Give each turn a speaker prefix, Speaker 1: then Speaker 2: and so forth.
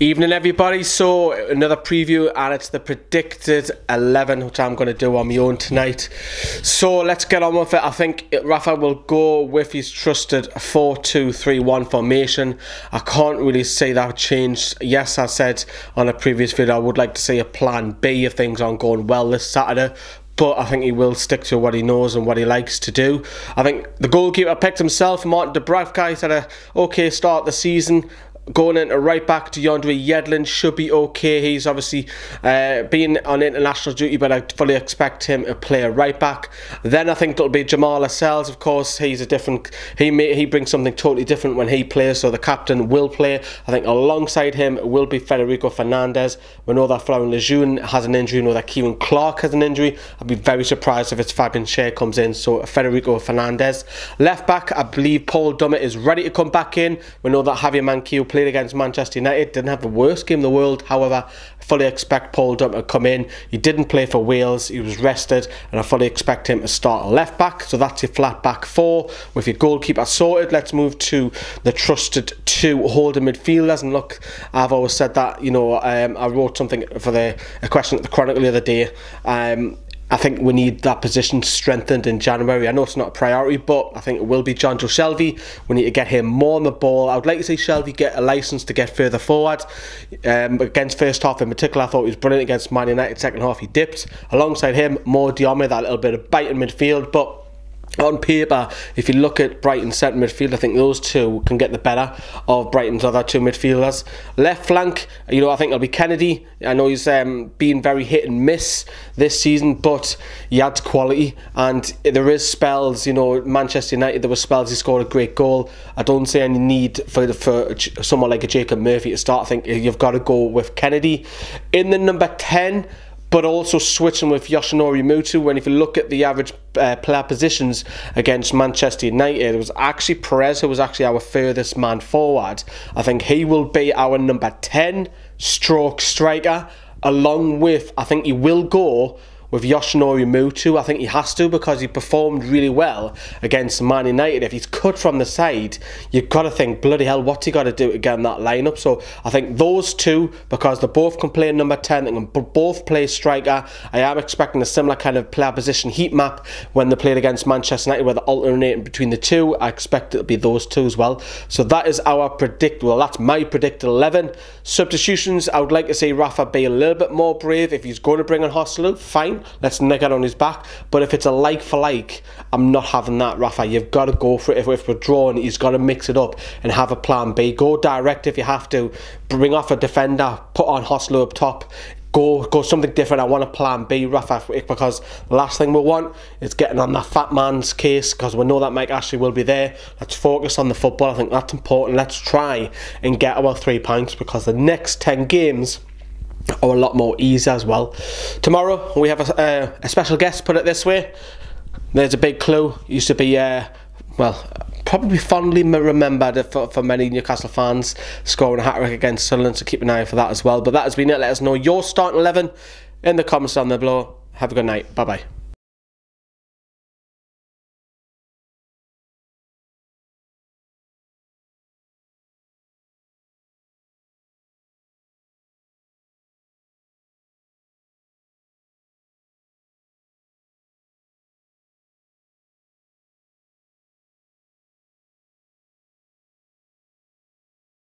Speaker 1: Evening everybody, so another preview and it's the predicted 11 which I'm going to do on my own tonight. So let's get on with it. I think Rafa will go with his trusted 4-2-3-1 formation. I can't really see that change. Yes, I said on a previous video I would like to see a plan B if things aren't going well this Saturday. But I think he will stick to what he knows and what he likes to do. I think the goalkeeper picked himself, Martin DUBRAVKA. He's had a okay start of the season. Going into right back, DEANDRE YEDLIN should be okay. He's obviously been on international duty, but I fully expect him to play a right back. Then I think it'll be JAMAAL LASCELLES. Of course, he's a different. He brings something totally different when he plays. So the captain will play. I think alongside him will be Federico Fernandez. We know that Florian Lejeune has an injury. We know that Kieran Clark has an injury. I'd be very surprised if it's Fabian Schär comes in. So Federico Fernandez. Left back, I believe Paul Dummett is ready to come back in. We know that Javier Manquillo played against Manchester United, didn't have the worst game in the world. However, I fully expect Paul Dummett to come in. He didn't play for Wales, he was rested, and I fully expect him to start a left back. So that's your flat back four with your goalkeeper sorted. Let's move to the trusted two holding midfielders. And look, I've always said that, you know, I wrote something for a question at the Chronicle the other day. I think we need that position strengthened in January. I know it's not a priority, but I think it will be JONJO SHELVEY. We need to get him more on the ball. I would like to see SHELVEY get a licence to get further forward. Against first half in particular, I thought he was brilliant. Against Man United second half, he dipped. Alongside him, more DUMMETT, that little bit of bite in midfield. But on paper, if you look at Brighton's centre midfield, I think those two can get the better of Brighton's other two midfielders. Left flank, you know, I think it'll be KENEDY. I know he's been very hit and miss this season, but he adds quality. And there is spells, you know, Manchester United, there were spells he scored a great goal. I don't see any need for someone like a Jacob Murphy to start. I think you've got to go with KENEDY. In the number 10, but also switching with Yoshinori Mutu. When if you look at the average player positions against Manchester United, it was actually Perez who was actually our furthest man forward. I think he will be our number 10 stroke striker, along with, I think he will go with Yoshinori Mutu. I think he has to, because he performed really well against Man United. If he's cut from the side, you've got to think, bloody hell, what's he got to do to get in that lineup? So I think those two, because they both can play number 10, they can both play striker. I am expecting a similar kind of player position heat map when they played against Manchester United, where they're alternating between the two. I expect it'll be those two as well. So that is our that's my predicted 11. Substitutions, I would like to see Rafa be a little bit more brave. If he's going to bring on Hostel, fine, let's nick it on his back. But if it's a like for like, I'm not having that, Rafa. You've got to go for it. If we're drawing, he's got to mix it up and have a plan B. Go direct if you have to. Bring off a defender, put on Hostel up top. Go something different. I want a plan B, Rafa, because the last thing we want is getting on that fat man's case, because we know that Mike Ashley will be there. Let's focus on the football. I think that's important. Let's try and get our 3 points, because the next 10 games are a lot more easy as well. Tomorrow we have a special guest, put it this way. There's a big clue. Used to be well, probably fondly remembered for many Newcastle fans, scoring a hat-trick against Sunderland, so keep an eye out for that as well. But that has been it. Let us know your starting 11 in the comments down there below. Have a good night. Bye bye.